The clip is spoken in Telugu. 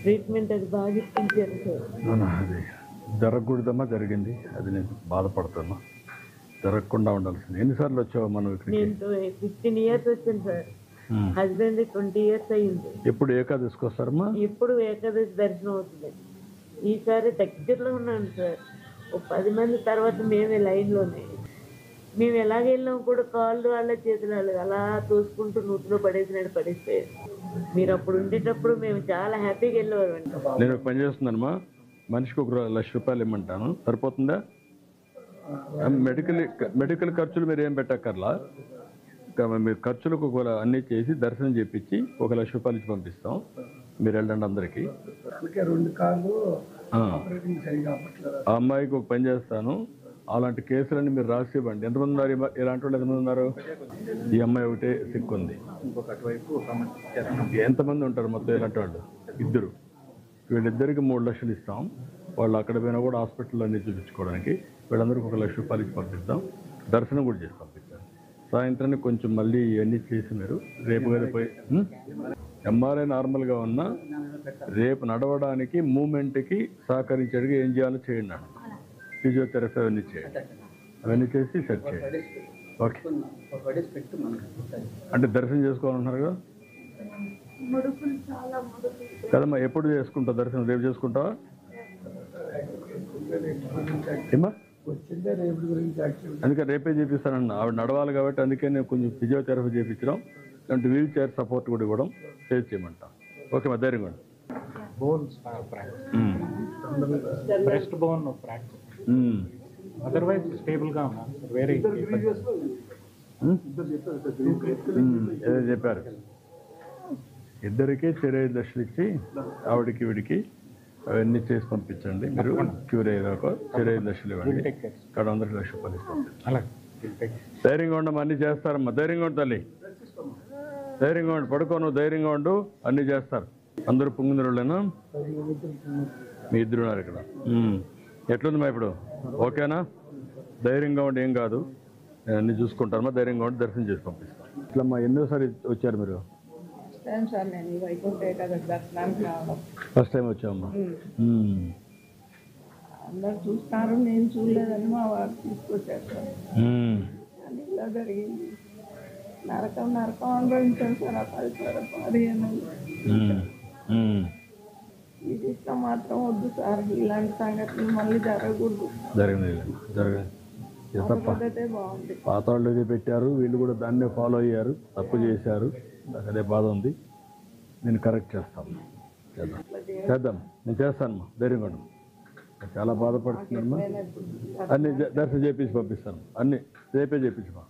ట్రీట్మెంట్ అది బాగా ఇప్పించారు సార్. అది జరగకూడదమ్మా, జరిగింది. అది నేను బాధపడుతున్నా. జరగకుండా ఉండాల్సింది. ఎన్నిసార్లు వచ్చావు మనం ఇక్కడికి? నేను 15 years వచ్చాను సార్. హస్బెండ్ 20 years అయ్యింది. ఎప్పుడు ఏకాదశికి వస్తారమ్మా? ఎప్పుడు ఏకాదశి దర్శనం అవుతుంది. ఈసారి దగ్గరలో ఉన్నాను సార్. ఒక 10 మంది తర్వాత మేమే లైన్లోనే. మేము ఎలాగెళ్ళాం కూడా కాళ్ళు వాళ్ళ చేతులు వాళ్ళు అలా తోసుకుంటూ నూతిలో పడేసినట్టు పడేస్తే మీరు అప్పుడు ఉండేటప్పుడు మేము చాలా హ్యాపీగా వెళ్ళేవారు అంట. నేను ఒక పని చేస్తున్నానమ్మా, మనిషికి ఒక ₹1,00,000 ఇమ్మంటాను, సరిపోతుందా? మెడికల్ ఖర్చులు మీరు ఏం పెట్టక్కర్లా. మీరు ఖర్చులకు అన్నీ చేసి దర్శనం చేపించి ₹1,00,000 ఇచ్చి పంపిస్తాం. మీరు వెళ్ళండి అందరికీ. ఆ అమ్మాయికి ఒక పని చేస్తాను, అలాంటి కేసులన్నీ మీరు రాసి ఇవ్వండి. ఎంతమంది ఉన్నారు ఇలాంటి వాళ్ళు? ఎంతమంది ఉన్నారు? ఈ అమ్మాయి ఒకటే సిక్ ఉంది. ఎంతమంది ఉంటారు మొత్తం ఇలాంటి వాళ్ళు? 2. వీళ్ళిద్దరికి 3 లక్షలు ఇస్తాం. వాళ్ళు అక్కడ పోయినా కూడా హాస్పిటల్లో అన్నీ చూపించుకోవడానికి వీళ్ళందరికీ ₹1,00,000 ఇచ్చి పంపిస్తాం. దర్శనం కూడా చేసి పంపిస్తాం. సాయంత్రానికి కొంచెం మళ్ళీ ఇవన్నీ చేసి మీరు రేపు కదా పోయి ఎంఆర్ఐ నార్మల్గా ఉన్నా రేపు నడవడానికి మూమెంట్కి సహకరించేట్టుగా ఏం చేయాలో చేయండి. ఫిజియోథెరపీ అవన్నీ చేయండి. అవన్నీ చేసి సెట్ చేయండి. ఓకే. అంటే దర్శనం చేసుకోవాలన్నారు కదా కదమ్మా? ఎప్పుడు చేసుకుంటావు దర్శనం? రేపు చేసుకుంటావా ఏమా? అందుకే రేపే చేపిస్తానన్నా. ఆవిడ నడవాలి కాబట్టి అందుకే నేను కొంచెం ఫిజియోథెరపీ చేయించడం, అంటే వీల్ చైర్ సపోర్ట్ కూడా ఇవ్వడం చేసి చేయమంటా. ఓకే మా ధైర్యంగా breast bone fracture, otherwise stable గా ఉన్నారు. వేరే ఏదో చెప్పారు. ఇద్దరికి శరీర దశలు ఇచ్చి ఆవిడికి వీడికి అవన్నీ చేసి పంపించండి. మీరు క్యూర్ అయ్యాక శరీర దశలు ఇవ్వండి. ఇక్కడ ₹1,00,000 ఇస్తాం. ధైర్యంగా ఉండమ్మా, అన్నీ చేస్తారమ్మా. ధైర్యంగా ఉండు తల్లి, ధైర్యంగా ఉండు. పడుకోను, ధైర్యంగా ఉండు, అన్నీ చేస్తారు. అందరూ పొంగినరులేనా? మీ 2 ఉన్నారు ఇక్కడ. ఎట్లుంది మా ఇప్పుడు? ఓకేనా? ధైర్యంగా ఉండి, ఏం కాదు, నేను అన్నీ చూసుకుంటానమ్మా. ధైర్యంగా ఉండి దర్శనం చేసి పంపిస్తాను. ఇట్లమ్మా ఎన్నోసారి వచ్చారు మీరు? ఫస్ట్ టైం వచ్చామమ్మా. అందరు చూస్తారు, నేను చూడలేదని మా వారు తీసుకొచ్చారు. అది ఇలా జరిగింది. నరకం అనుభవించాను సార్. ఆ 15 ఇది ఇష్టం మాత్రం వద్దు సార్. ఇలాంటి సంఘటనలు మళ్ళీ జరగకూడదు. బాగుంది. పాత వాళ్ళు ఇది పెట్టారు, వీళ్ళు కూడా దాన్నే ఫాలో అయ్యారు, తప్పు చేశారు. నాకు అదే బాధ ఉంది. నేను కరెక్ట్ చేస్తాను. చేద్దాం, నేను చేస్తానమ్మా. ధైర్యంగా ఉండు. చాలా బాధపడుతున్నానమ్మా. అన్నీ దర్శనం చేపించి పంపిస్తాను. అన్నీ రేపే చేయించమ్మా.